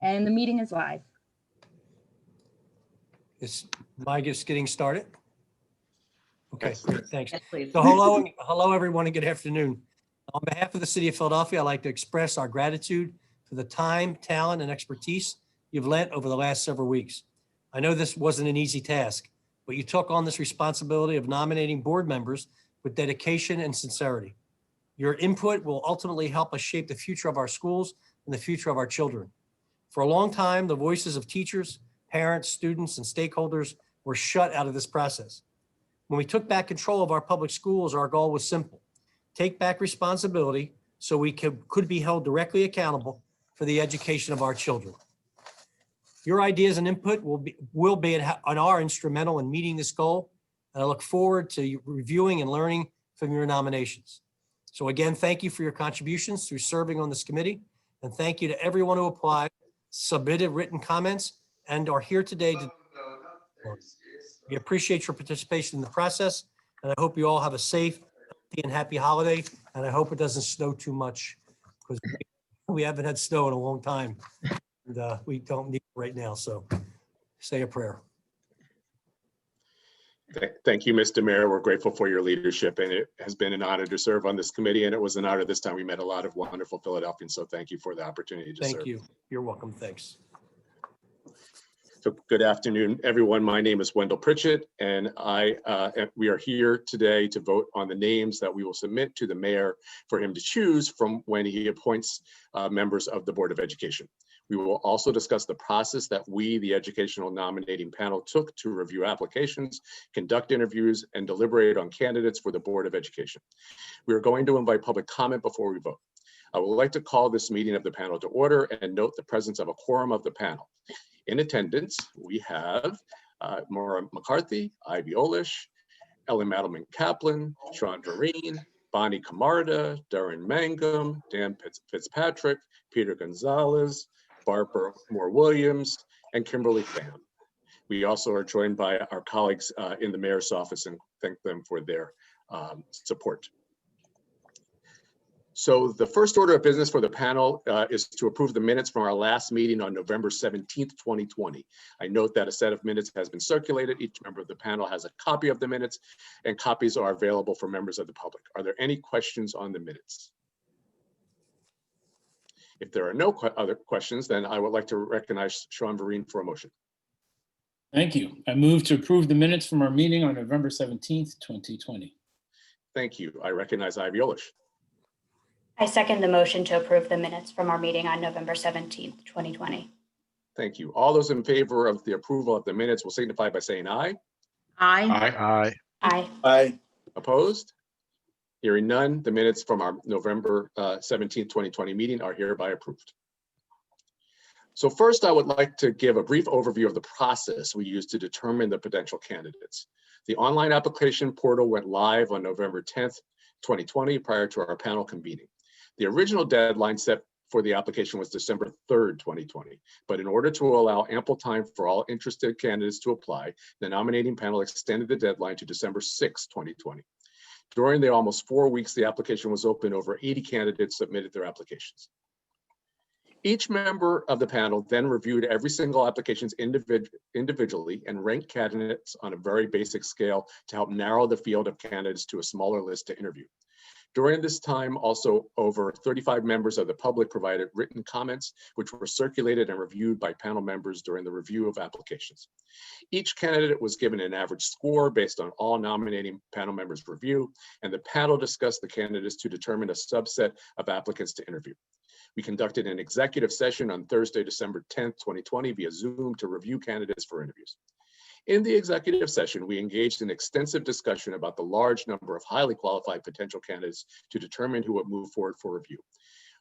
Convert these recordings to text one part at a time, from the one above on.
And the meeting is live. Is my just getting started? Okay, great, thanks. Yes, please. So hello everyone and good afternoon. On behalf of the city of Philadelphia, I'd like to express our gratitude for the time, talent, and expertise you've lent over the last several weeks. I know this wasn't an easy task, but you took on this responsibility of nominating board members with dedication and sincerity. Your input will ultimately help us shape the future of our schools and the future of our children. For a long time, the voices of teachers, parents, students, and stakeholders were shut out of this process. When we took back control of our public schools, our goal was simple: take back responsibility so we could be held directly accountable for the education of our children. Your ideas and input will be on our instrumental in meeting this goal, and I look forward to reviewing and learning from your nominations. So again, thank you for your contributions through serving on this committee, and thank you to everyone who applied, submitted written comments, and are here today. We appreciate your participation in the process, and I hope you all have a safe, healthy, and happy holiday, and I hope it doesn't snow too much, because we haven't had snow in a long time, and we don't need it right now, so say a prayer. Thank you, Mr. Mayor. We're grateful for your leadership, and it has been an honor to serve on this committee, and it was an honor this time. We met a lot of wonderful Philadelphians, so thank you for the opportunity to serve. Thank you. You're welcome. Thanks. So good afternoon, everyone. My name is Wendell Pritchett, and we are here today to vote on the names that we will submit to the mayor for him to choose from when he appoints members of the Board of Education. We will also discuss the process that we, the educational nominating panel, took to review applications, conduct interviews, and deliberate on candidates for the Board of Education. We are going to invite public comment before we vote. I would like to call this meeting of the panel to order and note the presence of a quorum of the panel. In attendance, we have Maura McCarthy, Ivy Olish, Ellen Madelman Kaplan, Sean Vereen, Bonnie Camarda, Darren Mangum, Dan Fitzpatrick, Peter Gonzalez, Barbara Moore-Williams, and Kimberly Pham. We also are joined by our colleagues in the mayor's office and thank them for their support. So the first order of business for the panel is to approve the minutes from our last meeting on November 17th, 2020. I note that a set of minutes has been circulated. Each member of the panel has a copy of the minutes, and copies are available for members of the public. Are there any questions on the minutes? If there are no other questions, then I would like to recognize Sean Vereen for a motion. Thank you. I move to approve the minutes from our meeting on November 17th, 2020. Thank you. I recognize Ivy Olish. I second the motion to approve the minutes from our meeting on November 17th, 2020. Thank you. All those in favor of the approval of the minutes will signify by saying aye. Aye. Aye. Aye. Aye. Opposed? Hearing none, the minutes from our November 17th, 2020 meeting are hereby approved. So first, I would like to give a brief overview of the process we use to determine the potential candidates. The online application portal went live on November 10th, 2020, prior to our panel convening. The original deadline set for the application was December 3rd, 2020. But in order to allow ample time for all interested candidates to apply, the nominating panel extended the deadline to December 6th, 2020. During the almost 4 weeks the application was open, over 80 candidates submitted their applications. Each member of the panel then reviewed every single applications individually and ranked candidates on a very basic scale to help narrow the field of candidates to a smaller list to interview. During this time, also over 35 members of the public provided written comments, which were circulated and reviewed by panel members during the review of applications. Each candidate was given an average score based on all nominating panel members' review, and the panel discussed the candidates to determine a subset of applicants to interview. We conducted an executive session on Thursday, December 10th, 2020 via Zoom to review candidates for interviews. In the executive session, we engaged in extensive discussion about the large number of highly qualified potential candidates to determine who would move forward for review.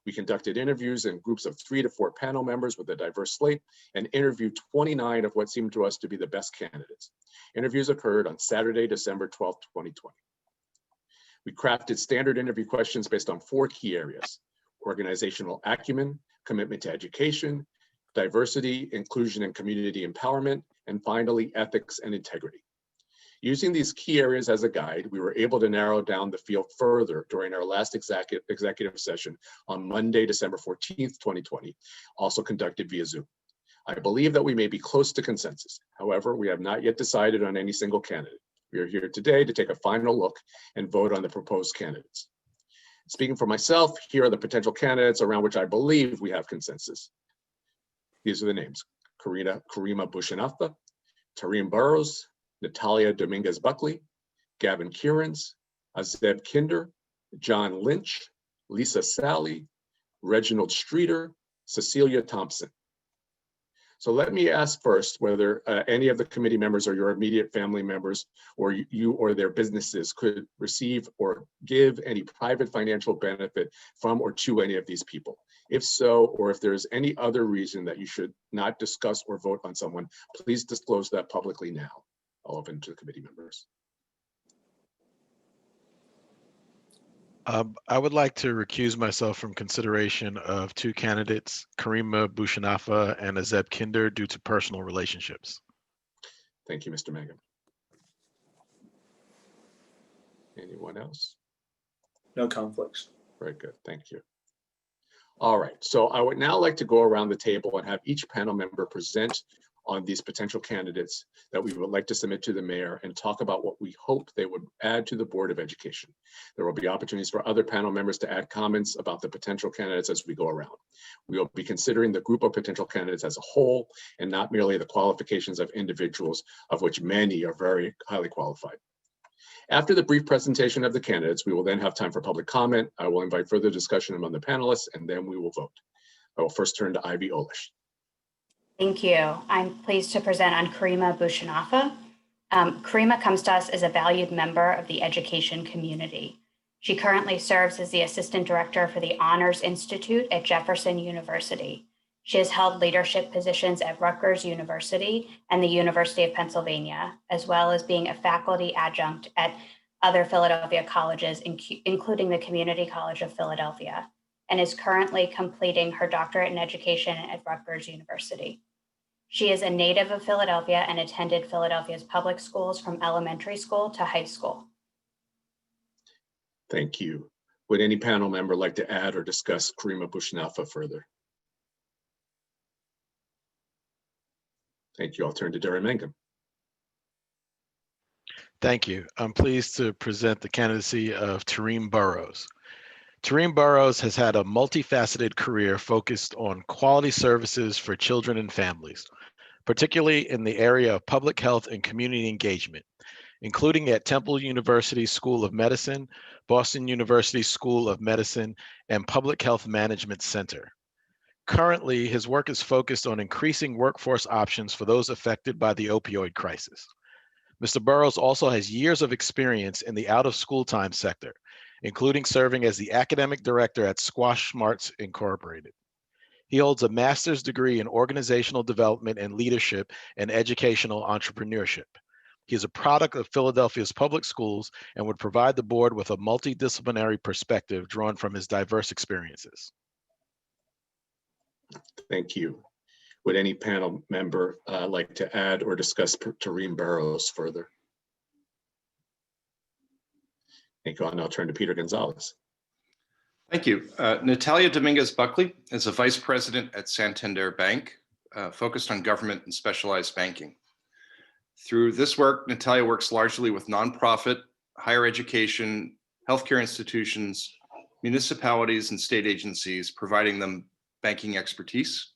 We conducted interviews in groups of 3 to 4 panel members with a diverse slate and interviewed 29 of what seemed to us to be the best candidates. Interviews occurred on Saturday, December 12th, 2020. We crafted standard interview questions based on 4 key areas: organizational acumen, commitment to education, diversity, inclusion, and community empowerment, and finally, ethics and integrity. Using these key areas as a guide, we were able to narrow down the field further during our last executive session on Monday, December 14th, 2020, also conducted via Zoom. I believe that we may be close to consensus. However, we have not yet decided on any single candidate. We are here today to take a final look and vote on the proposed candidates. Speaking for myself, here are the potential candidates around which I believe we have consensus. These are the names: Karima Bhushanafa, Tareem Burrows, Natalia Dominguez Buckley, Gavin Kierans, Azeb Kinder, John Lynch, Lisa Sally, Reginald Streeter, Cecilia Thompson. So let me ask first whether any of the committee members or your immediate family members or you or their businesses could receive or give any private financial benefit from or to any of these people. If so, or if there's any other reason that you should not discuss or vote on someone, please disclose that publicly now. I'll open to the committee members. I would like to recuse myself from consideration of two candidates, Karima Bhushanafa and Azeb Kinder, due to personal relationships. Thank you, Mr. Mangum. Anyone else? No conflicts. Very good, thank you. All right, so I would now like to go around the table and have each panel member present on these potential candidates that we would like to submit to the mayor and talk about what we hope they would add to the Board of Education. There will be opportunities for other panel members to add comments about the potential candidates as we go around. We will be considering the group of potential candidates as a whole and not merely the qualifications of individuals, of which many are very highly qualified. After the brief presentation of the candidates, we will then have time for public comment. I will invite further discussion among the panelists, and then we will vote. I will first turn to Ivy Olish. Thank you. I'm pleased to present on Karima Bhushanafa. Karima comes to us as a valued member of the education community. She currently serves as the Assistant Director for the Honors Institute at Jefferson University. She has held leadership positions at Rutgers University and the University of Pennsylvania, as well as being a faculty adjunct at other Philadelphia colleges, including the Community College of Philadelphia, and is currently completing her doctorate in education at Rutgers University. She is a native of Philadelphia and attended Philadelphia's public schools from elementary school to high school. Thank you. Would any panel member like to add or discuss Karima Bhushanafa further? Thank you. I'll turn to Darren Mangum. Thank you. I'm pleased to present the candidacy of Tareem Burrows. Tareem Burrows has had a multifaceted career focused on quality services for children and families, particularly in the area of public health and community engagement, including at Temple University School of Medicine, Boston University School of Medicine, and Public Health Management Center. Currently, his work is focused on increasing workforce options for those affected by the opioid crisis. Mr. Burrows also has years of experience in the out-of-school time sector, including serving as the academic director at Squash Smarts Incorporated. He holds a master's degree in organizational development and leadership and educational entrepreneurship. He is a product of Philadelphia's public schools and would provide the board with a multidisciplinary perspective drawn from his diverse experiences. Thank you. Would any panel member like to add or discuss Tareem Burrows further? Thank you. I'll now turn to Peter Gonzalez. Thank you. Natalia Dominguez Buckley is a vice president at Santander Bank, focused on government and specialized banking. Through this work, Natalia works largely with nonprofit, higher education, healthcare institutions, municipalities, and state agencies, providing them banking expertise.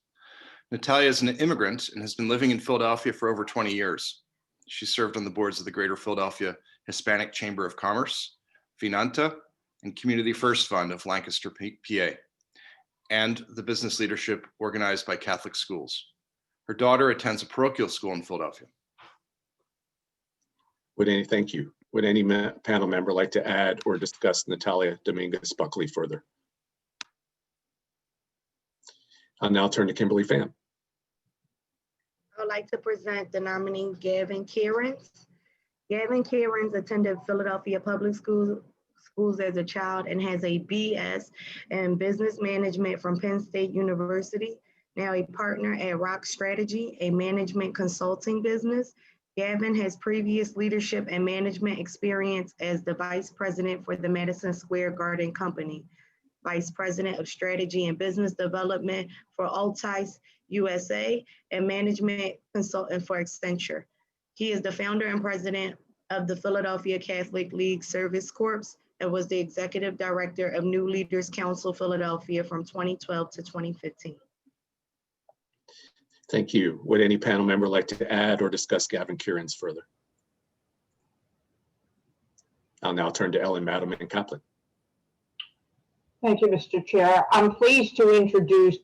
Natalia is an immigrant and has been living in Philadelphia for over 20 years. She served on the boards of the Greater Philadelphia Hispanic Chamber of Commerce, Finanta, and Community First Fund of Lancaster, PA, and the business leadership organized by Catholic schools. Her daughter attends a parochial school in Philadelphia. Thank you. Would any panel member like to add or discuss Natalia Dominguez Buckley further? I'll now turn to Kimberly Pham. I would like to present the nominee Gavin Kierans. Gavin Kierans attended Philadelphia Public Schools as a child and has a BS in business management from Penn State University, now a partner at Rock Strategy, a management consulting business. Gavin has previous leadership and management experience as the Vice President for the Madison Square Garden Company, Vice President of Strategy and Business Development for Altice USA, and Management Consultant for Accenture. He is the founder and president of the Philadelphia Catholic League Service Corps and was the Executive Director of New Leaders Council Philadelphia from 2012 to 2015. Thank you. Would any panel member like to add or discuss Gavin Kieran's further? I'll now turn to Ellen Madelman Kaplan. Thank you, Mr. Chair. I'm pleased to introduce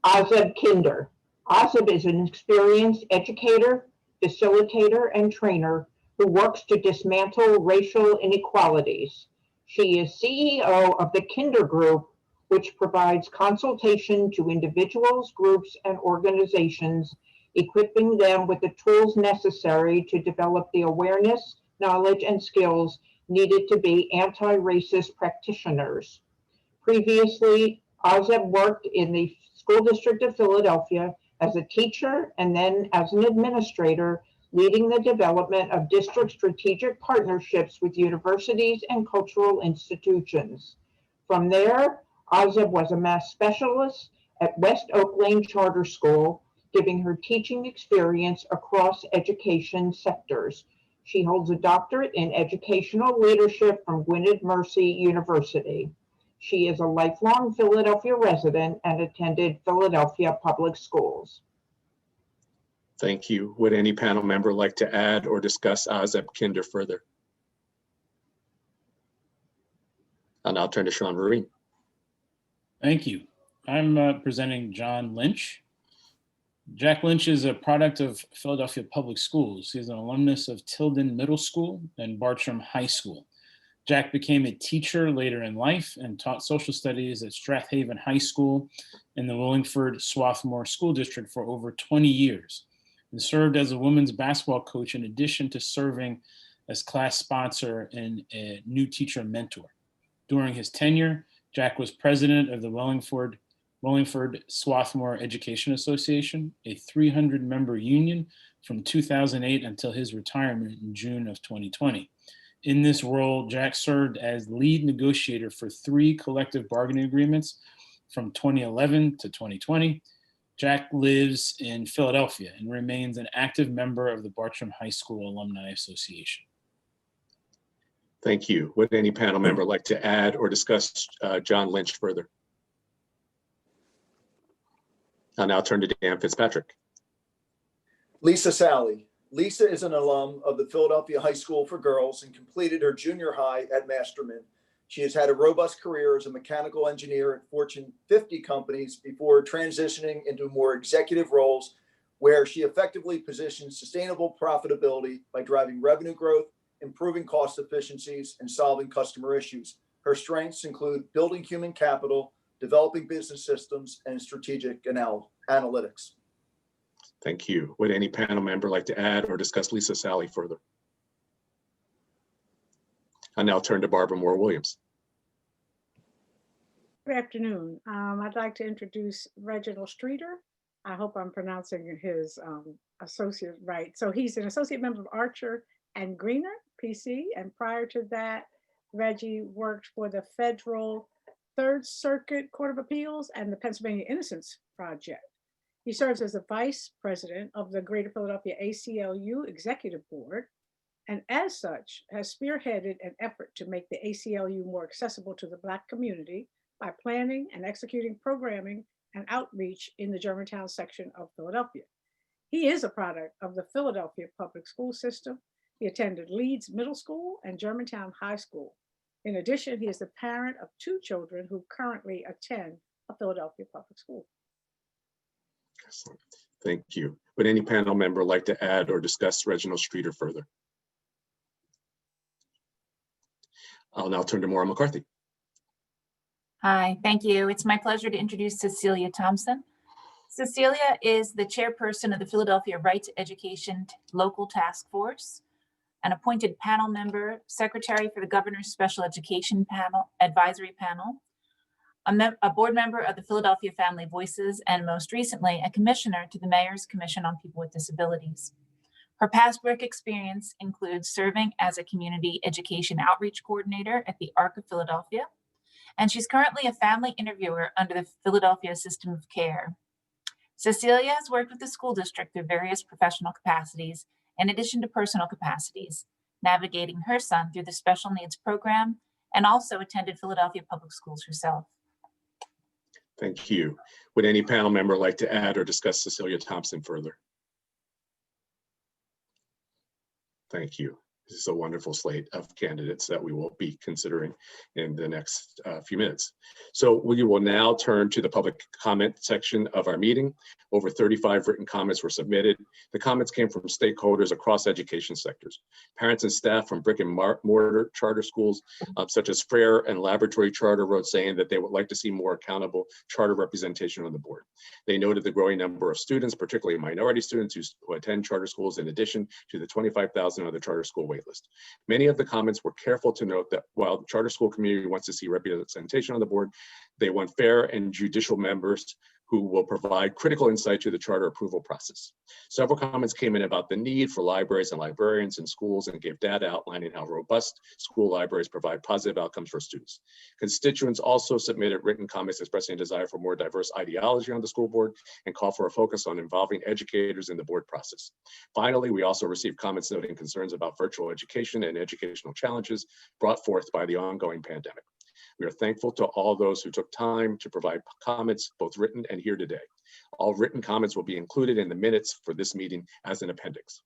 Azeb Kinder. Azeb is an experienced educator, facilitator, and trainer who works to dismantle racial inequalities. She is CEO of the Kinder Group, which provides consultation to individuals, groups, and organizations, equipping them with the tools necessary to develop the awareness, knowledge, and skills needed to be anti-racist practitioners. Previously, Azeb worked in the School District of Philadelphia as a teacher and then as an administrator, leading the development of district strategic partnerships with universities and cultural institutions. From there, Azeb was a math specialist at West Oak Lane Charter School, giving her teaching experience across education sectors. She holds a doctorate in educational leadership from Gwynedd Mercy University. She is a lifelong Philadelphia resident and attended Philadelphia Public Schools. Thank you. Would any panel member like to add or discuss Azeb Kinder further? I'll now turn to Sean Rubin. Thank you. I'm presenting John Lynch. Jack Lynch is a product of Philadelphia Public Schools. He's an alumnus of Tilden Middle School and Bartram High School. Jack became a teacher later in life and taught social studies at Strathaven High School in the Wallingford-Swarthmore School District for over 20 years and served as a women's basketball coach in addition to serving as class sponsor and a new teacher mentor. During his tenure, Jack was president of the Wallingford-Swarthmore Education Association, a 300-member union from 2008 until his retirement in June of 2020. In this role, Jack served as lead negotiator for 3 collective bargaining agreements from 2011 to 2020. Jack lives in Philadelphia and remains an active member of the Bartram High School Alumni Association. Thank you. Would any panel member like to add or discuss John Lynch further? I'll now turn to Dan Fitzpatrick. Lisa Sally. Lisa is an alum of the Philadelphia High School for Girls and completed her junior high at Masterman. She has had a robust career as a mechanical engineer at Fortune 50 companies before transitioning into more executive roles where she effectively positions sustainable profitability by driving revenue growth, improving cost efficiencies, and solving customer issues. Her strengths include building human capital, developing business systems, and strategic analytics. Thank you. Would any panel member like to add or discuss Lisa Sally further? I'll now turn to Barbara Moore Williams. Good afternoon. I'd like to introduce Reginald Streeter. I hope I'm pronouncing his associate right. So he's an associate member of Archer and Greener, PC, and prior to that, Reggie worked for the Federal Third Circuit Court of Appeals and the Pennsylvania Innocence Project. He serves as the vice president of the Greater Philadelphia ACLU Executive Board, and as such has spearheaded an effort to make the ACLU more accessible to the Black community by planning and executing programming and outreach in the Germantown section of Philadelphia. He is a product of the Philadelphia public school system. He attended Leeds Middle School and Germantown High School. In addition, he is the parent of 2 children who currently attend a Philadelphia public school. Excellent. Thank you. Would any panel member like to add or discuss Reginald Streeter further? I'll now turn to Maura McCarthy. Hi, thank you. It's my pleasure to introduce Cecilia Thompson. Cecilia is the chairperson of the Philadelphia Right to Education Local Task Force, an appointed panel member, secretary for the Governor's Special Education Advisory Panel, a board member of the Philadelphia Family Voices, and most recently, a commissioner to the Mayor's Commission on People with Disabilities. Her past work experience includes serving as a community education outreach coordinator at the ARC of Philadelphia, and she's currently a family interviewer under the Philadelphia System of Care. Cecilia has worked with the school district through various professional capacities, in addition to personal capacities, navigating her son through the special needs program, and also attended Philadelphia Public Schools herself. Thank you. Would any panel member like to add or discuss Cecilia Thompson further? Thank you. This is a wonderful slate of candidates that we will be considering in the next few minutes. So we will now turn to the public comment section of our meeting. Over 35 written comments were submitted. The comments came from stakeholders across education sectors, parents and staff from brick and mortar charter schools, such as Frere and Laboratory Charter, wrote saying that they would like to see more accountable charter representation on the board. They noted the growing number of students, particularly minority students who attend charter schools, in addition to the 25,000 other charter school waitlist. Many of the comments were careful to note that while the charter school community wants to see representation on the board, they want fair and judicial members who will provide critical insight to the charter approval process. Several comments came in about the need for libraries and librarians in schools and gave data outlining how robust school libraries provide positive outcomes for students. Constituents also submitted written comments expressing a desire for more diverse ideology on the school board and call for a focus on involving educators in the board process. Finally, we also received comments noting concerns about virtual education and educational challenges brought forth by the ongoing pandemic. We are thankful to all those who took time to provide comments, both written and here today. All written comments will be included in the minutes for this meeting as an appendix.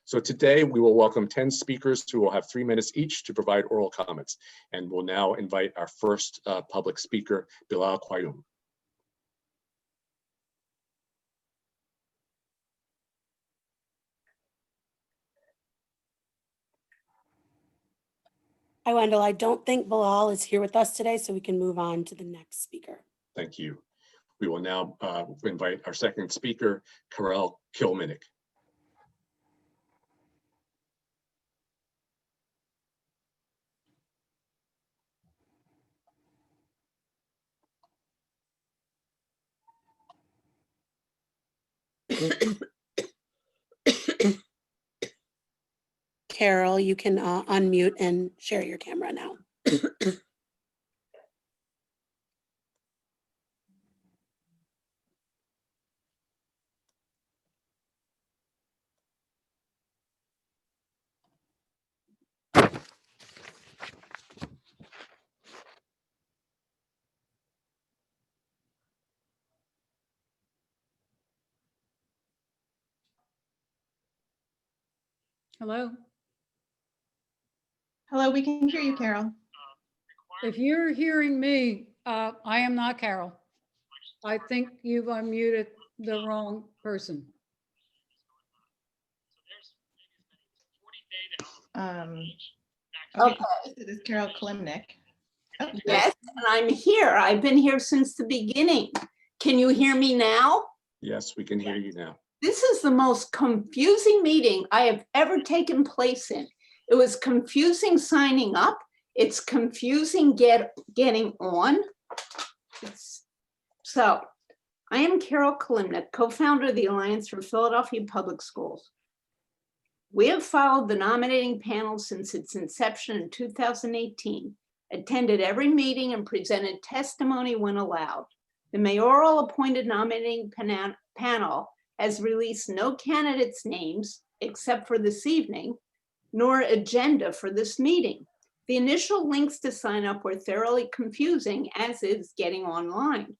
So today we will welcome 10 speakers who will have 3 minutes each to provide oral comments. And we'll now invite our first public speaker, Bilal Qayyum. Hi, Wendell. I don't think Bilal is here with us today, so we can move on to the next speaker. Thank you. We will now invite our second speaker, Karel Kilminnick. Carol, you can unmute and share your camera now. Hello. Hello, we can hear you, Carol. If you're hearing me, I am not Carol. I think you've unmuted the wrong person. Okay, this is Carol Klimnick. Oh, yes, and I'm here. I've been here since the beginning. Can you hear me now? Yes, we can hear you now. This is the most confusing meeting I have ever taken place in. It was confusing signing up. It's confusing getting on. So I am Carol Klimnick, co-founder of the Alliance for Philadelphia Public Schools. We have followed the nominating panel since its inception in 2018, attended every meeting and presented testimony when allowed. The mayoral appointed nominating panel has released no candidates' names except for this evening, nor agenda for this meeting. The initial links to sign up were thoroughly confusing, as is getting online.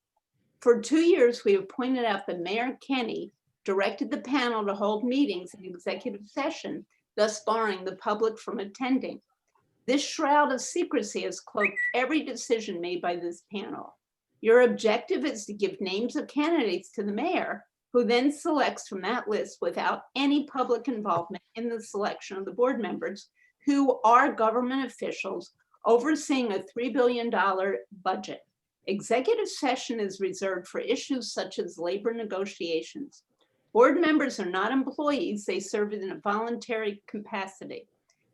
For 2 years, we have pointed out that Mayor Kenny directed the panel to hold meetings in executive session, thus barring the public from attending. This shroud of secrecy has cloaked every decision made by this panel. Your objective is to give names of candidates to the mayor, who then selects from that list without any public involvement in the selection of the board members, who are government officials overseeing a $3 billion budget. Executive session is reserved for issues such as labor negotiations. Board members are not employees, they serve in a voluntary capacity.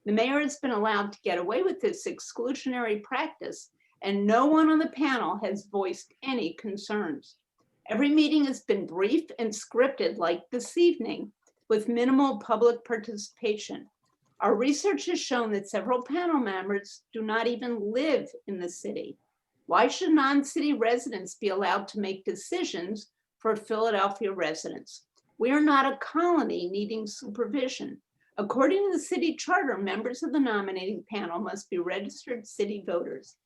The mayor has been allowed to get away with this exclusionary practice, and no one on the panel has voiced any concerns. Every meeting has been brief and scripted like this evening. with minimal public participation. Our research has shown that several panel members do not even live in the city. Why should non-city residents be allowed to make decisions for Philadelphia residents? We are not a colony needing supervision. According to the city charter, members of the nominating panel must be registered city voters.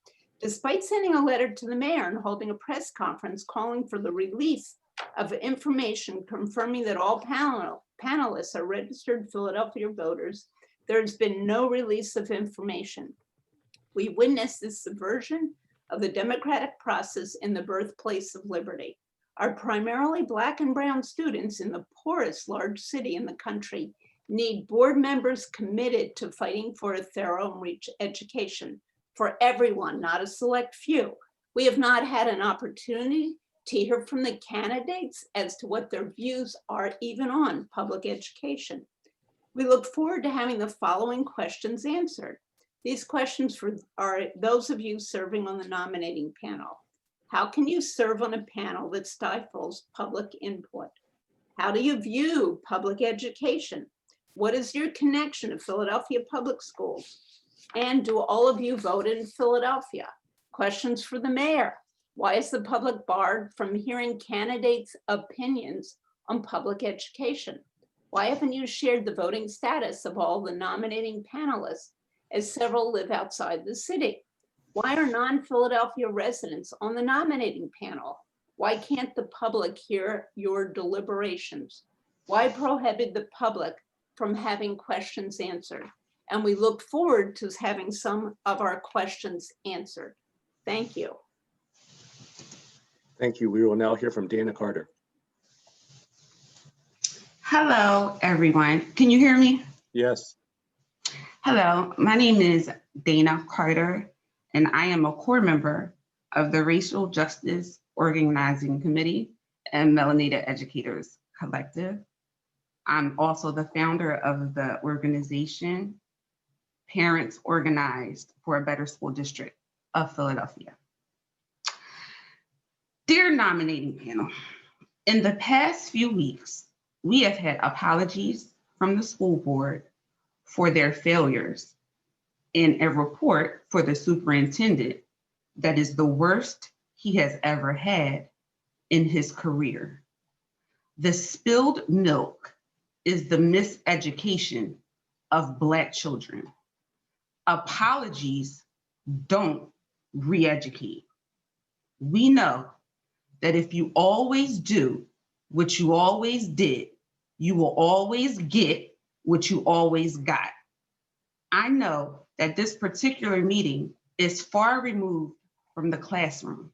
Despite sending a letter to the mayor and holding a press conference calling for the release of information confirming that all panelists are registered Philadelphia voters, there has been no release of information. We witnessed this subversion of the democratic process in the birthplace of liberty. Our primarily Black and brown students in the poorest large city in the country need board members committed to fighting for a thorough and rich education for everyone, not a select few. We have not had an opportunity to hear from the candidates as to what their views are even on public education. We look forward to having the following questions answered. These questions are those of you serving on the nominating panel. How can you serve on a panel that stifles public input? How do you view public education? What is your connection to Philadelphia public schools? And do all of you vote in Philadelphia? Questions for the mayor. Why is the public barred from hearing candidates' opinions on public education? Why haven't you shared the voting status of all the nominating panelists, as several live outside the city? Why are non-Philadelphia residents on the nominating panel? Why can't the public hear your deliberations? Why prohibit the public from having questions answered? And we look forward to having some of our questions answered. Thank you. Thank you. We will now hear from Dana Carter. Hello, everyone. Can you hear me? Yes. Hello, my name is Dana Carter, and I am a core member of the Racial Justice Organizing Committee and Melanated Educators Collective. I'm also the founder of the organization Parents Organized for a Better School District of Philadelphia. Dear nominating panel, in the past few weeks, we have had apologies from the school board for their failures and a report for the superintendent that is the worst he has ever had in his career. The spilled milk is the miseducation of Black children. Apologies don't re-educate. We know that if you always do what you always did, you will always get what you always got. I know that this particular meeting is far removed from the classroom,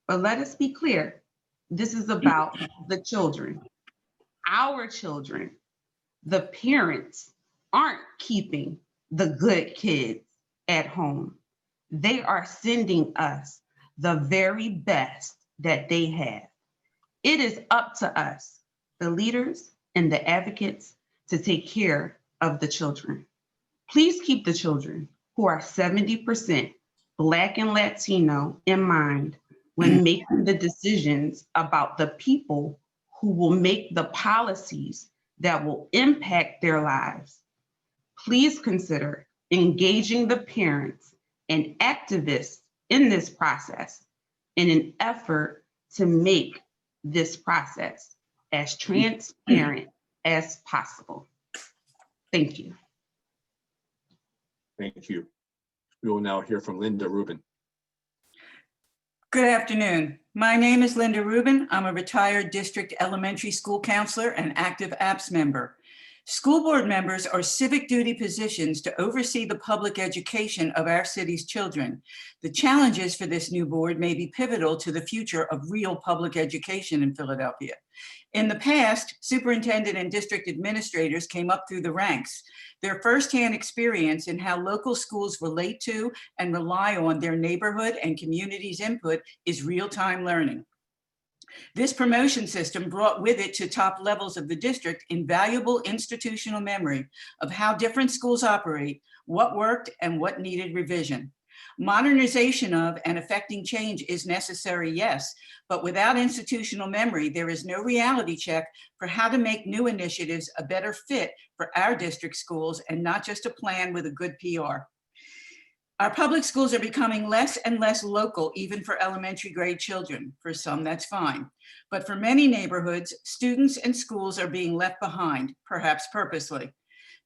but let us be clear, this is about the children, our children. The parents aren't keeping the good kids at home. They are sending us the very best that they have. It is up to us, the leaders and the advocates, to take care of the children. Please keep the children, who are 70% Black and Latino, in mind when making the decisions about the people who will make the policies that will impact their lives. Please consider engaging the parents and activists in this process in an effort to make this process as transparent as possible. Thank you. Thank you. We will now hear from Linda Rubin. Good afternoon. My name is Linda Rubin. I'm a retired district elementary school counselor and active APS member. School board members are civic duty positions to oversee the public education of our city's children. The challenges for this new board may be pivotal to the future of real public education in Philadelphia. In the past, superintendent and district administrators came up through the ranks. Their firsthand experience in how local schools relate to and rely on their neighborhood and community's input is real-time learning. This promotion system brought with it to top levels of the district invaluable institutional memory of how different schools operate, what worked, and what needed revision. Modernization of and affecting change is necessary, yes, but without institutional memory, there is no reality check for how to make new initiatives a better fit for our district schools and not just a plan with a good PR. Our public schools are becoming less and less local, even for elementary grade children. For some, that's fine. But for many neighborhoods, students and schools are being left behind, perhaps purposely.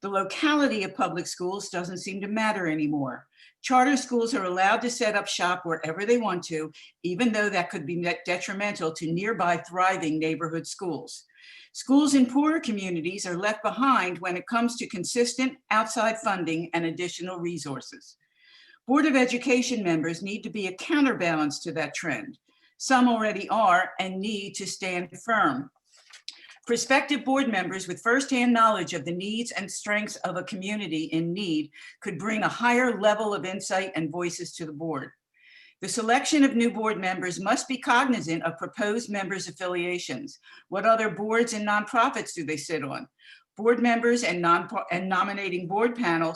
The locality of public schools doesn't seem to matter anymore. Charter schools are allowed to set up shop wherever they want to, even though that could be detrimental to nearby thriving neighborhood schools. Schools in poorer communities are left behind when it comes to consistent outside funding and additional resources. Board of Education members need to be a counterbalance to that trend. Some already are and need to stand firm. Prospective board members with firsthand knowledge of the needs and strengths of a community in need could bring a higher level of insight and voices to the board. The selection of new board members must be cognizant of proposed members' affiliations. What other boards and nonprofits do they sit on? Board members and nominating board panel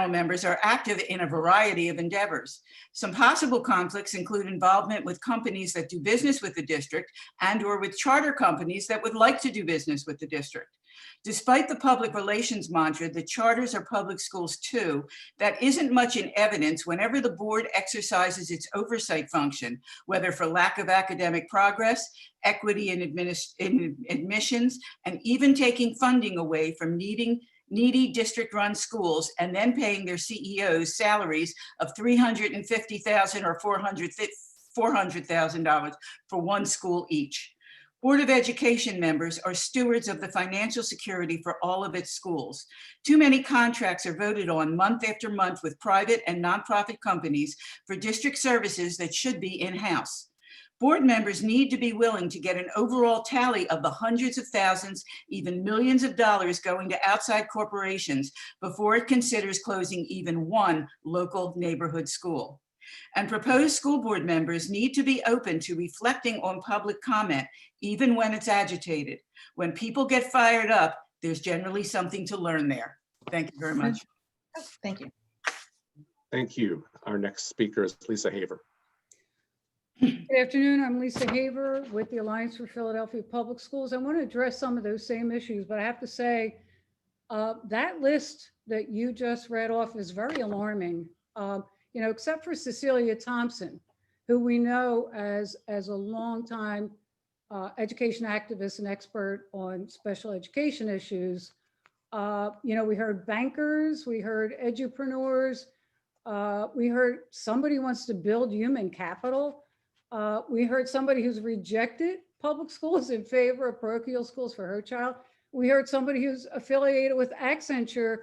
members are active in a variety of endeavors. Some possible conflicts include involvement with companies that do business with the district and/or with charter companies that would like to do business with the district. Despite the public relations mantra that charters are public schools too, that isn't much in evidence whenever the board exercises its oversight function, whether for lack of academic progress, equity in admissions, and even taking funding away from needy district-run schools and then paying their CEOs salaries of $350,000 or $400,000 for one school each. Board of Education members are stewards of the financial security for all of its schools. Too many contracts are voted on month after month with private and nonprofit companies for district services that should be in-house. Board members need to be willing to get an overall tally of the hundreds of thousands, even millions of dollars going to outside corporations before it considers closing even one local neighborhood school. And proposed school board members need to be open to reflecting on public comment, even when it's agitated. When people get fired up, there's generally something to learn there. Thank you very much. Thank you. Thank you. Our next speaker is Lisa Haver. Good afternoon. I'm Lisa Haver with the Alliance for Philadelphia Public Schools. I want to address some of those same issues, but I have to say that list that you just read off is very alarming. You know, except for Cecilia Thompson, who we know as a longtime education activist and expert on special education issues. You know, we heard bankers, we heard edupreneurs, we heard somebody wants to build human capital. We heard somebody who's rejected public schools in favor of parochial schools for her child. We heard somebody who's affiliated with Accenture.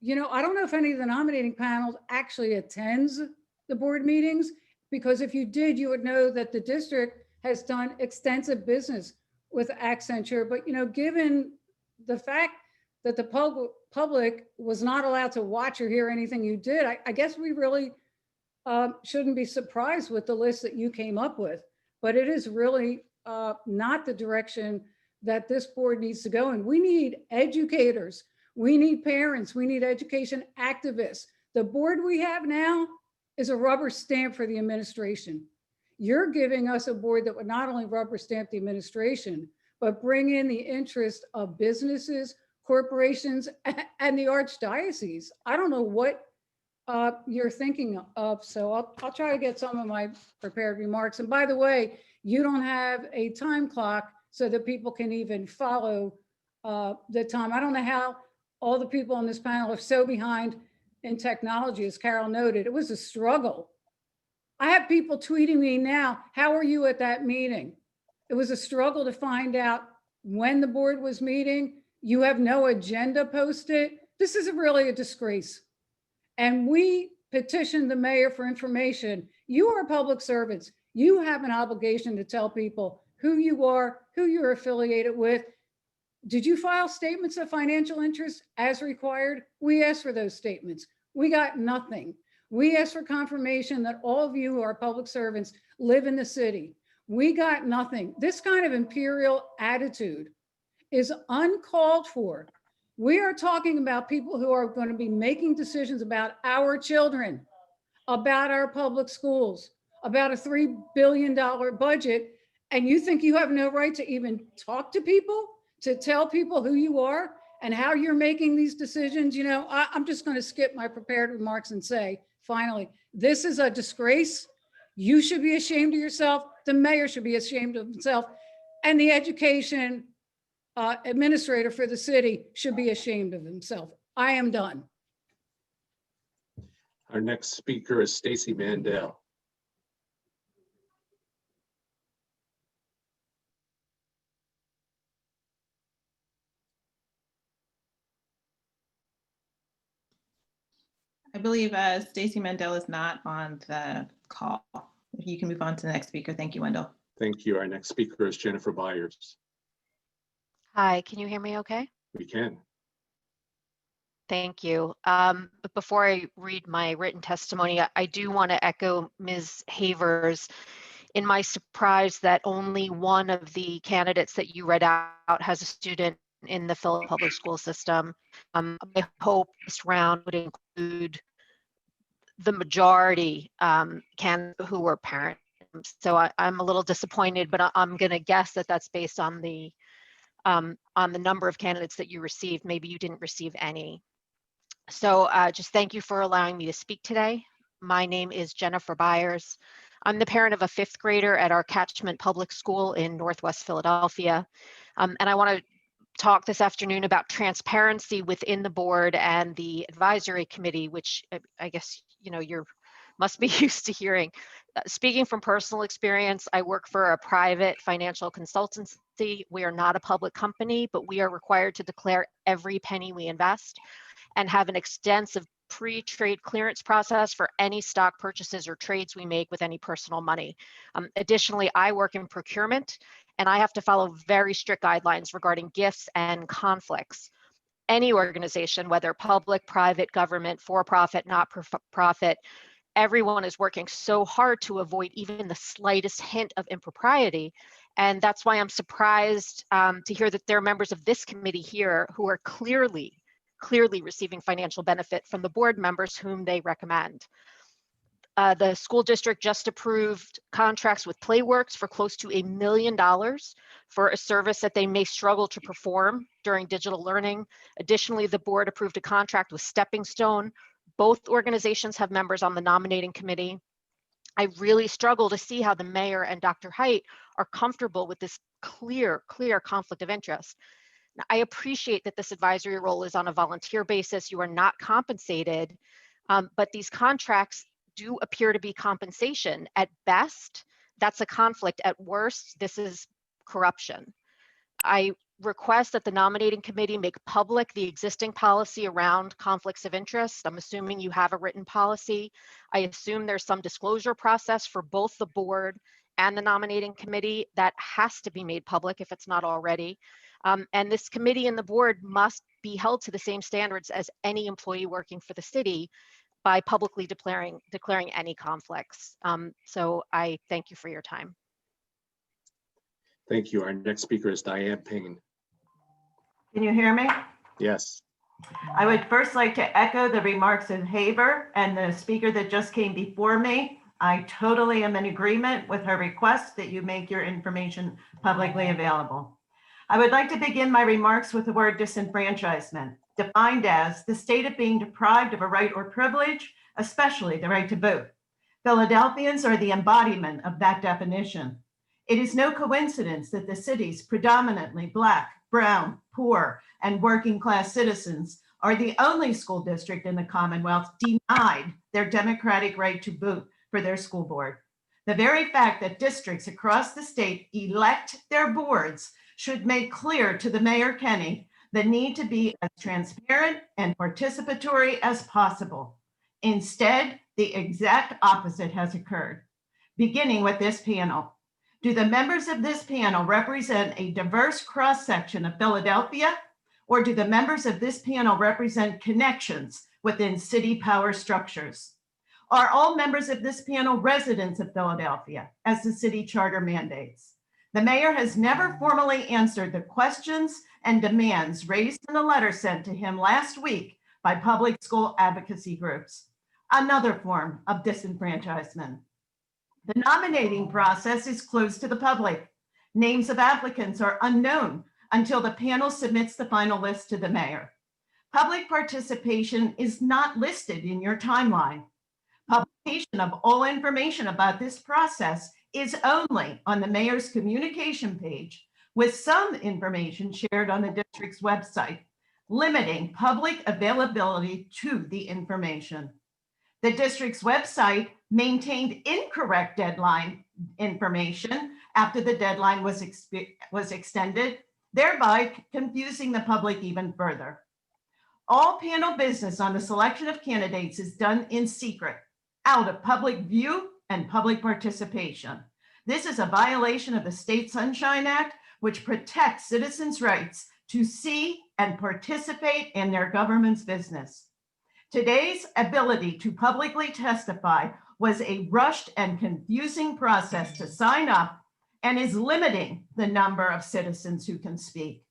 You know, I don't know if any of the nominating panels actually attends the board meetings, because if you did, you would know that the district has done extensive business with Accenture. But, you know, given the fact that the public was not allowed to watch or hear anything you did, I guess we really shouldn't be surprised with the list that you came up with. But it is really not the direction that this board needs to go in. We need educators. We need parents, we need education activists. The board we have now is a rubber stamp for the administration. You're giving us a board that would not only rubber stamp the administration, but bring in the interest of businesses, corporations, and the archdiocese. I don't know what you're thinking of, so I'll try to get some of my prepared remarks. And by the way, you don't have a time clock so that people can even follow the time. I don't know how all the people on this panel are so behind in technology, as Carol noted. It was a struggle. I have people tweeting me now, how are you at that meeting? It was a struggle to find out when the board was meeting. You have no agenda posted. This is really a disgrace. And we petitioned the mayor for information. You are public servants. You have an obligation to tell people who you are, who you're affiliated with. Did you file statements of financial interest as required? We asked for those statements. We got nothing. We asked for confirmation that all of you who are public servants live in the city. We got nothing. This kind of imperial attitude is uncalled for. We are talking about people who are going to be making decisions about our children, about our public schools, about a $3 billion budget. And you think you have no right to even talk to people, to tell people who you are and how you're making these decisions? You know, I'm just going to skip my prepared remarks and say, finally, this is a disgrace. You should be ashamed of yourself. The mayor should be ashamed of himself. And the education administrator for the city should be ashamed of himself. I am done. Our next speaker is Stacy Mandel. I believe Stacy Mandel is not on the call. If you can move on to the next speaker. Thank you, Wendell. Thank you. Our next speaker is Jennifer Byers. Hi, can you hear me okay? We can. Thank you. But before I read my written testimony, I do want to echo Ms. Havers in my surprise that only one of the candidates that you read out has a student in the Philadelphia public school system. I hope this round would include the majority candidates who were parents. So I'm a little disappointed, but I'm going to guess that that's based on the number of candidates that you received. Maybe you didn't receive any. So just thank you for allowing me to speak today. My name is Jennifer Byers. I'm the parent of a 5th grader at our catchment public school in Northwest Philadelphia. And I want to talk this afternoon about transparency within the board and the advisory committee, which I guess, you know, you're must be used to hearing. Speaking from personal experience, I work for a private financial consultancy. We are not a public company, but we are required to declare every penny we invest and have an extensive pre-trade clearance process for any stock purchases or trades we make with any personal money. Additionally, I work in procurement and I have to follow very strict guidelines regarding gifts and conflicts. Any organization, whether public, private, government, for-profit, not-for-profit, everyone is working so hard to avoid even the slightest hint of impropriety. And that's why I'm surprised to hear that there are members of this committee here who are clearly receiving financial benefit from the board members whom they recommend. The school district just approved contracts with Playworks for close to $1 million for a service that they may struggle to perform during digital learning. Additionally, the board approved a contract with Stepping Stone. Both organizations have members on the nominating committee. I really struggle to see how the mayor and Dr. Haidt are comfortable with this clear conflict of interest. Now, I appreciate that this advisory role is on a volunteer basis. You are not compensated, but these contracts do appear to be compensation. At best, that's a conflict. At worst, this is corruption. I request that the nominating committee make public the existing policy around conflicts of interest. I'm assuming you have a written policy. I assume there's some disclosure process for both the board and the nominating committee that has to be made public if it's not already. And this committee and the board must be held to the same standards as any employee working for the city by publicly declaring any conflicts. So I thank you for your time. Thank you. Our next speaker is Diane Payne. Can you hear me? Yes. I would first like to echo the remarks of Haver and the speaker that just came before me. I totally am in agreement with her request that you make your information publicly available. I would like to begin my remarks with the word disenfranchisement, defined as the state of being deprived of a right or privilege, especially the right to vote. Philadelphians are the embodiment of that definition. It is no coincidence that the city's predominantly Black, brown, poor, and working class citizens are the only school district in the Commonwealth denied their democratic right to vote for their school board. The very fact that districts across the state elect their boards should make clear to the Mayor Kenny the need to be as transparent and participatory as possible. Instead, the exact opposite has occurred, beginning with this panel. Do the members of this panel represent a diverse cross-section of Philadelphia, or do the members of this panel represent connections within city power structures? Are all members of this panel residents of Philadelphia, as the city charter mandates? The mayor has never formally answered the questions and demands raised in a letter sent to him last week by public school advocacy groups, another form of disenfranchisement. The nominating process is closed to the public. Names of applicants are unknown until the panel submits the final list to the mayor. Public participation is not listed in your timeline. Publication of all information about this process is only on the mayor's communication page, with some information shared on the district's website, limiting public availability to the information. The district's website maintained incorrect deadline information after the deadline was extended, thereby confusing the public even further. All panel business on the selection of candidates is done in secret, out of public view and public participation. This is a violation of the State Sunshine Act, which protects citizens' rights to see and participate in their government's business. Today's ability to publicly testify was a rushed and confusing process to sign up and is limiting the number of citizens who can speak.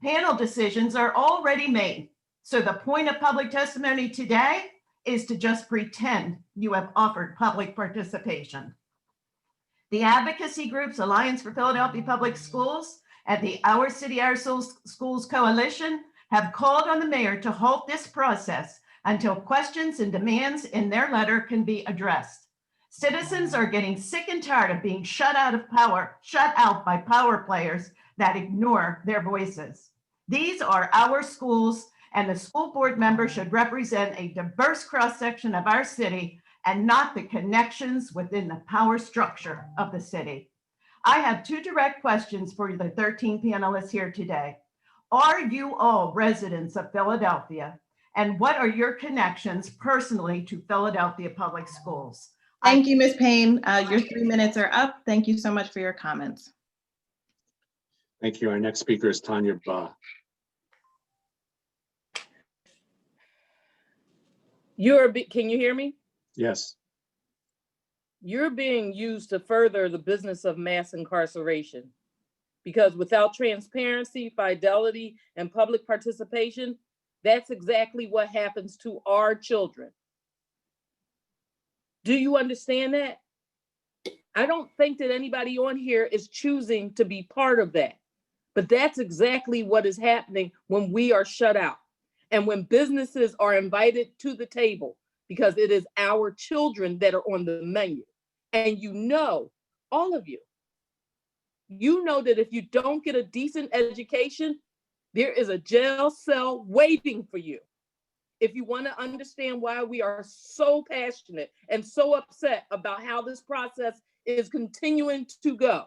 Panel decisions are already made, so the point of public testimony today is to just pretend you have offered public participation. The advocacy groups Alliance for Philadelphia Public Schools and the Our City, Our Schools Coalition have called on the mayor to halt this process until questions and demands in their letter can be addressed. Citizens are getting sick and tired of being shut out by power players that ignore their voices. These are our schools, and the school board members should represent a diverse cross-section of our city and not the connections within the power structure of the city. I have two direct questions for the 13 panelists here today. Are you all residents of Philadelphia? And what are your connections personally to Philadelphia Public Schools? Thank you, Ms. Payne. Your 3 minutes are up. Thank you so much for your comments. Thank you. Our next speaker is Tanya Ba. Can you hear me? Yes. You're being used to further the business of mass incarceration, because without transparency, fidelity, and public participation, that's exactly what happens to our children. Do you understand that? I don't think that anybody on here is choosing to be part of that, but that's exactly what is happening when we are shut out and when businesses are invited to the table, because it is our children that are on the menu. And you know, all of you, you know that if you don't get a decent education, there is a jail cell waiting for you. If you want to understand why we are so passionate and so upset about how this process is continuing to go,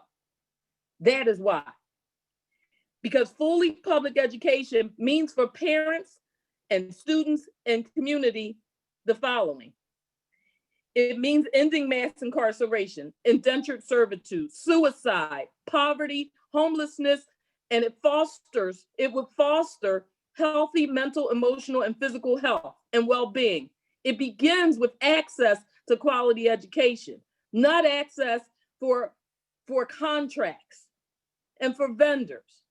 that is why. Because fully public education means for parents and students and community the following. It means ending mass incarceration, indentured servitude, suicide, poverty, homelessness, and it would foster healthy mental, emotional, and physical health and well-being. It begins with access to quality education, not access for contracts and for vendors.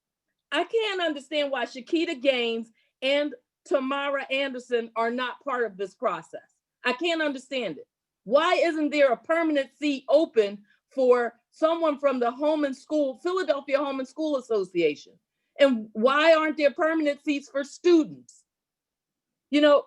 I can't understand why Shakita Gaines and Tamara Anderson are not part of this process. I can't understand it. Why isn't there a permanent seat open for someone from the Philadelphia Home and School Association? And why aren't there permanent seats for students? You know,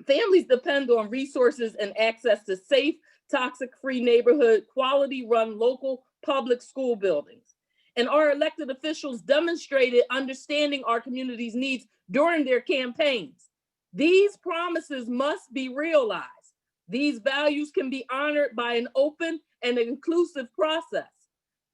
families depend on resources and access to safe, toxic-free neighborhood, quality-run local public school buildings. And our elected officials demonstrated understanding our community's needs during their campaigns. These promises must be realized. These values can be honored by an open and inclusive process.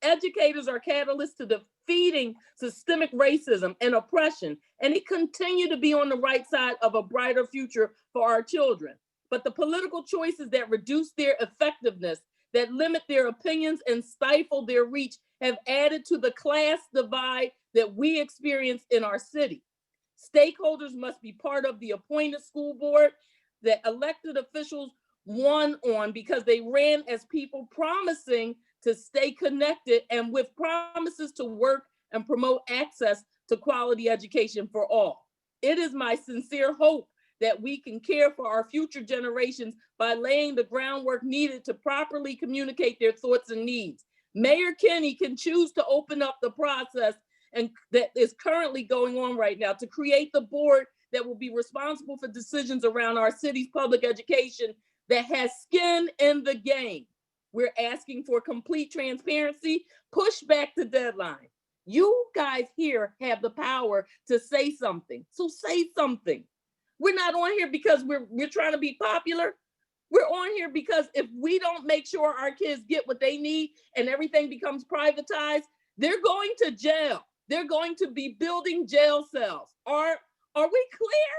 Educators are catalysts to defeating systemic racism and oppression, and they continue to be on the right side of a brighter future for our children. But the political choices that reduce their effectiveness, that limit their opinions and stifle their reach, have added to the class divide that we experience in our city. Stakeholders must be part of the appointed school board that elected officials won on because they ran as people promising to stay connected and with promises to work and promote access to quality education for all. It is my sincere hope that we can care for our future generations by laying the groundwork needed to properly communicate their thoughts and needs. Mayor Kenny can choose to open up the process and that is currently going on right now to create the board that will be responsible for decisions around our city's public education that has skin in the game. We're asking for complete transparency, push back the deadline. You guys here have the power to say something, so say something. We're not on here because we're trying to be popular. We're on here because if we don't make sure our kids get what they need and everything becomes privatized, they're going to jail. They're going to be building jail cells. Are we clear?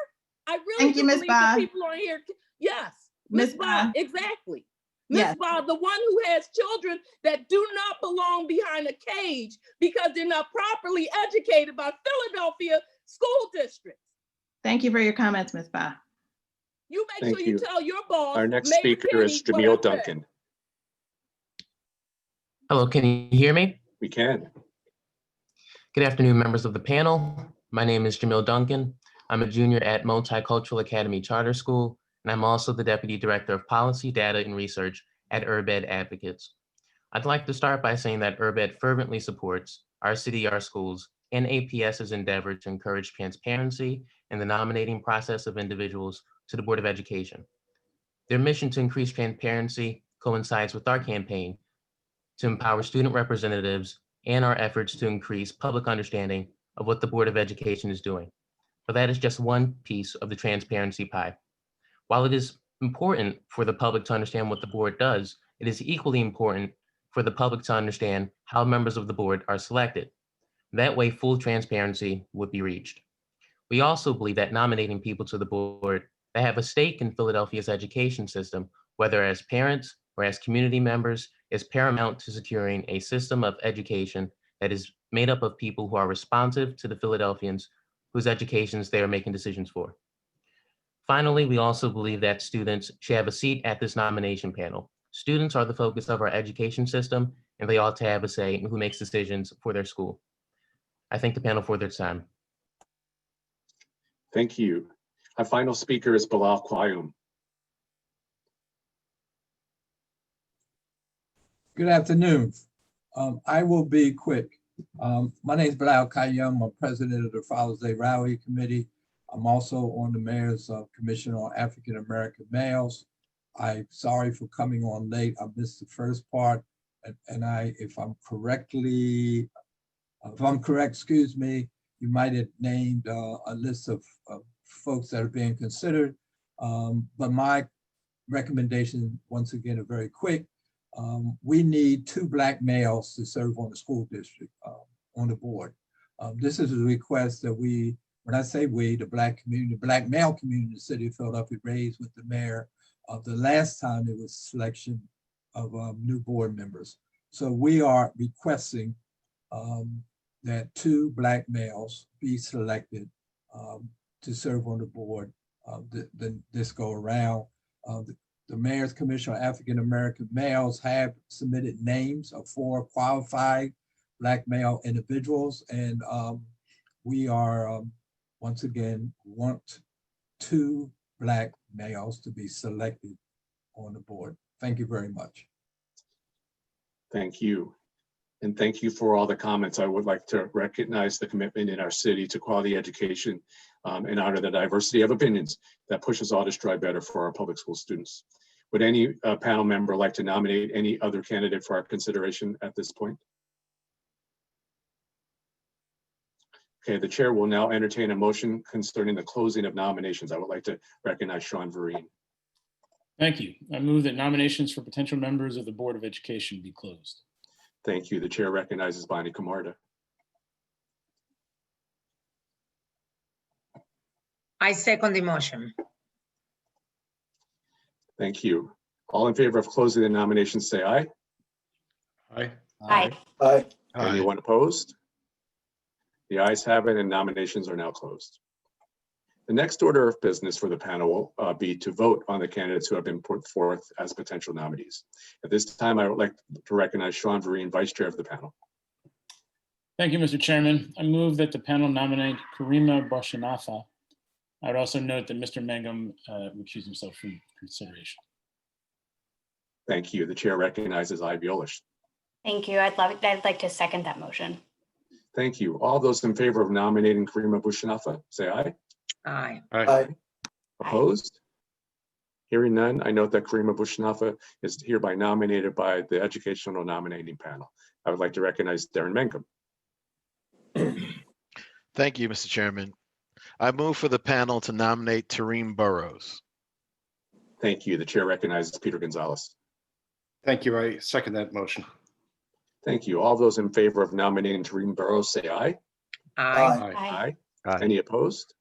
I really Thank you, do Ms. believe that Bond. people on here. Yes, Ms. Ms. Bond, exactly. Ms. Yes. Bond, the one who has children that do not belong behind a cage because they're not properly educated by Philadelphia school districts. Thank you for your comments, Ms. Ba. You make Thank sure you you. tell your boss. Our next Mayor speaker is Kenny, what I Jamil said. Duncan. Hello, can you hear me? We can. Good afternoon, members of the panel. My name is Jamil Duncan. I'm a junior at Multicultural Academy Charter School, and I'm also the Deputy Director of Policy, Data, and Research at UrbEd Advocates. I'd like to start by saying that UrbEd fervently supports our city, our schools, and APS's endeavor to encourage transparency in the nominating process of individuals to the Board of Education. Their mission to increase transparency coincides with our campaign to empower student representatives and our efforts to increase public understanding of what the Board of Education is doing. But that is just one piece of the transparency pie. While it is important for the public to understand what the board does, it is equally important for the public to understand how members of the board are selected. That way, full transparency would be reached. We also believe that nominating people to the board that have a stake in Philadelphia's education system, whether as parents or as community members, is paramount to securing a system of education that is made up of people who are responsive to the Philadelphians whose educations they are making decisions for. Finally, we also believe that students should have a seat at this nomination panel. Students are the focus of our education system, and they ought to have a say in who makes decisions for their school. I thank the panel for their time. Thank you. Our final speaker is Bilal Qayyum. Good afternoon. I will be quick. My name is Bilal Qayyum. I'm president of the Father's Day Rally Committee. I'm also on the Mayor's Commission on African American Males. I'm sorry for coming on late. I missed the first part, and if I'm correct, excuse me, you might have named a list of folks that are being considered. But my recommendation, once again, are very quick. We need 2 Black males to serve on the school district, on the board. This is a request that we, when I say we, the Black community, Black male community in the city of Philadelphia raised with the mayor of the last time there was selection of new board members. So we are requesting that 2 Black males be selected to serve on the board this go around. The Mayor's Commission on African American Males have submitted names of 4 qualified Black male individuals, and we are once again want 2 Black males to be selected on the board. Thank you very much. Thank you. And thank you for all the comments. I would like to recognize the commitment in our city to quality education and honor the diversity of opinions that pushes all to strive better for our public school students. Would any panel member like to nominate any other candidate for our consideration at this point? Okay, the chair will now entertain a motion concerning the closing of nominations. I would like to recognize Sean Vereen. Thank you. I move that nominations for potential members of the Board of Education be closed. Thank you. The chair recognizes Bonnie Camarda. I second the motion. Thank you. All in favor of closing the nominations, say aye. Aye. Aye. Aye. Anyone opposed? The ayes have it and nominations are now closed. The next order of business for the panel will be to vote on the candidates who have been put forth as potential nominees. At this time, I would like to recognize Sean Vereen, Vice Chair of the panel. Thank you, Mr. Chairman. I move that the panel nominate Karima Boshinova. I would also note that Mr. Mangum recused himself from consideration. Thank you. The chair recognizes Ivy Olish. Thank you. I'd like to second that motion. Thank you. All those in favor of nominating Karima Bhushanafa, say aye. Aye. Aye. Opposed? Hearing none, I note that Karima Bhushanafa is hereby nominated by the Educational Nominating Panel. I would like to recognize Darren Mangum. Thank you, Mr. Chairman. I move for the panel to nominate Tareem Burrows. Thank you. The chair recognizes Peter Gonzalez. Thank you. I second that motion. Thank you. All those in favor of nominating Tareem Burrows, say aye. Aye. Aye. Aye. Any opposed?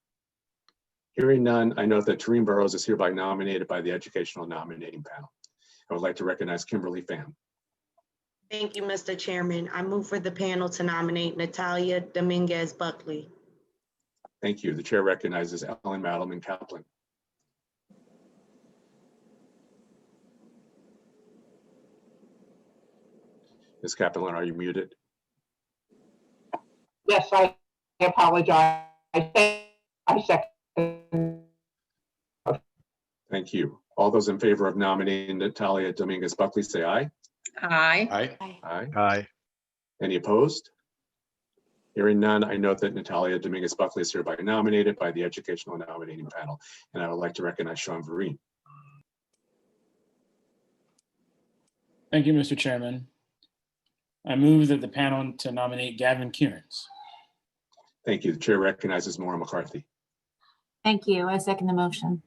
Hearing none, I note that Tareem Burrows is hereby nominated by the Educational Nominating Panel. I would like to recognize Kimberly Pham. Thank you, Mr. Chairman. I move for the panel to nominate Natalia Dominguez Buckley. Thank you. The chair recognizes Ellen Madelman Kaplan. Ms. Kaplan, are you muted? Yes, I apologize. I second. Thank you. All those in favor of nominating Natalia Dominguez Buckley, say aye. Aye. Aye. Aye. Aye. Any opposed? Hearing none, I note that Natalia Dominguez Buckley is hereby nominated by the Educational Nominating Panel, and I would like to recognize Sean Vereen. Thank you, Mr. Chairman. I move that the panel to nominate Gavin Kierans. Thank you. The chair recognizes Maura McCarthy. Thank you. I second the motion.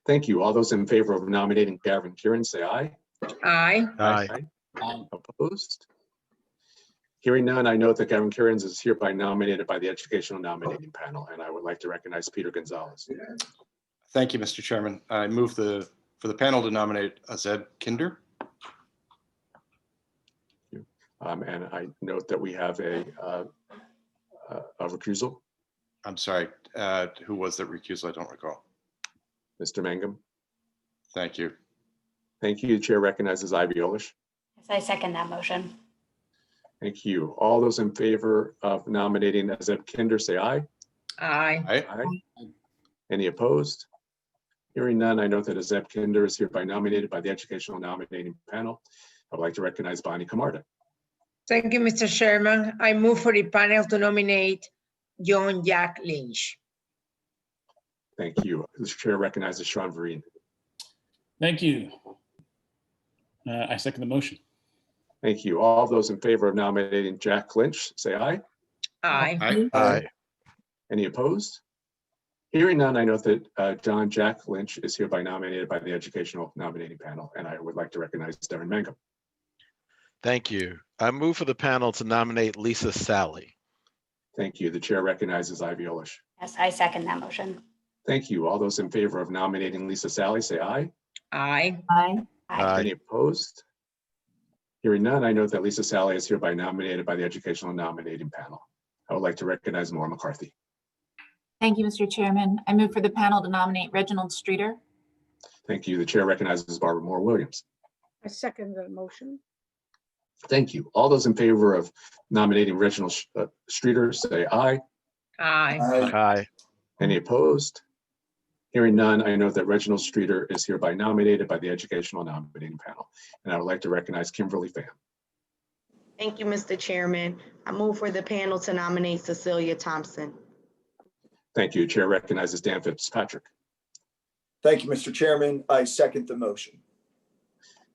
Thank you. All those in favor of nominating Gavin Kierans, say aye. Aye. Aye. Opposed? Hearing none, I note that Gavin Kierans is hereby nominated by the Educational Nominating Panel, and I would like to recognize Peter Gonzalez. Thank you, Mr. Chairman. I move for the panel to nominate Azeb Kinder. And I note that we have a recusal. I'm sorry, who was that recusal? I don't recall. Mr. Mangum. Thank you. Thank you. The chair recognizes Ivy Olish. Yes, I second that motion. Thank you. All those in favor of nominating Azeb Kinder, say aye. Aye. Aye. Any opposed? Hearing none, I note that Azeb Kinder is hereby nominated by the Educational Nominating Panel. I would like to recognize Bonnie Camarda. Thank you, Mr. Chairman. I move for the panel to nominate John Jack Lynch. Thank you. The chair recognizes Sean Vereen. Thank you. I second the motion. Thank you. All those in favor of nominating Jack Lynch, say aye. Aye. Aye. Aye. Any opposed? Hearing none, I note that John Jack Lynch is hereby nominated by the Educational Nominating Panel, and I would like to recognize Darren Mangum. Thank you. I move for the panel to nominate Lisa Sally. Thank you. The chair recognizes Ivy Olish. Yes, I second that motion. Thank you. All those in favor of nominating Lisa Sally, say aye. Aye. Aye. Aye. Any opposed? Hearing none, I note that Lisa Sally is hereby nominated by the Educational Nominating Panel. I would like to recognize Maura McCarthy. Thank you, Mr. Chairman. I move for the panel to nominate Reginald Streeter. Thank you. The chair recognizes Barbara Moore Williams. I second the motion. Thank you. All those in favor of nominating Reginald Streeter, say aye. Aye. Aye. Any opposed? Hearing none, I note that Reginald Streeter is hereby nominated by the Educational Nominating Panel, and I would like to recognize Kimberly Pham. Thank you, Mr. Chairman. I move for the panel to nominate Cecilia Thompson. Thank you. Chair recognizes Dan Fitzpatrick. Thank you, Mr. Chairman. I second the motion.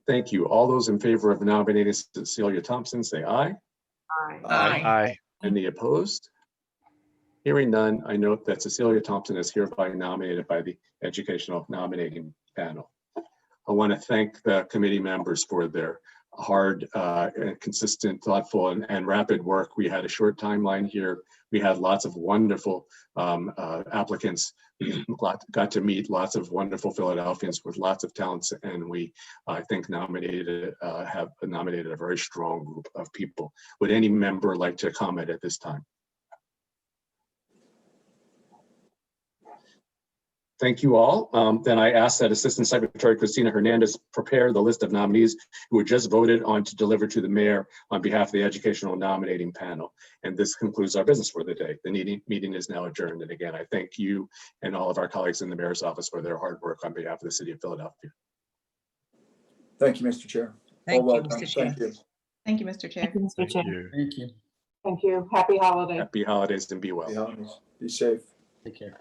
Thank you. All those in favor of nominating Cecilia Thompson, say aye. Aye. Aye. Any opposed? Hearing none, I note that Cecilia Thompson is hereby nominated by the Educational Nominating Panel. I want to thank the committee members for their hard, consistent, thoughtful, and rapid work. We had a short timeline here. We had lots of wonderful applicants. We got to meet lots of wonderful Philadelphians with lots of talents, and we, I think, have nominated a very strong group of people. Would any member like to comment at this time? Thank you all. Then I ask that Assistant Secretary Christina Hernandez prepare the list of nominees who were just voted on to deliver to the mayor on behalf of the educational nominating panel. And this concludes our business for the day. The meeting is now adjourned. And again, I thank you and all of our colleagues in the mayor's office for their hard work on behalf of the city of Philadelphia. Thank you, Mr. Chair. Thank All you, well done. Mr. Chair. Thank you. Thank you, Mr. Chair. Thank you. Thank you. Thank you. Happy holidays. Happy holidays and be well. Be honest. Be safe. Take care.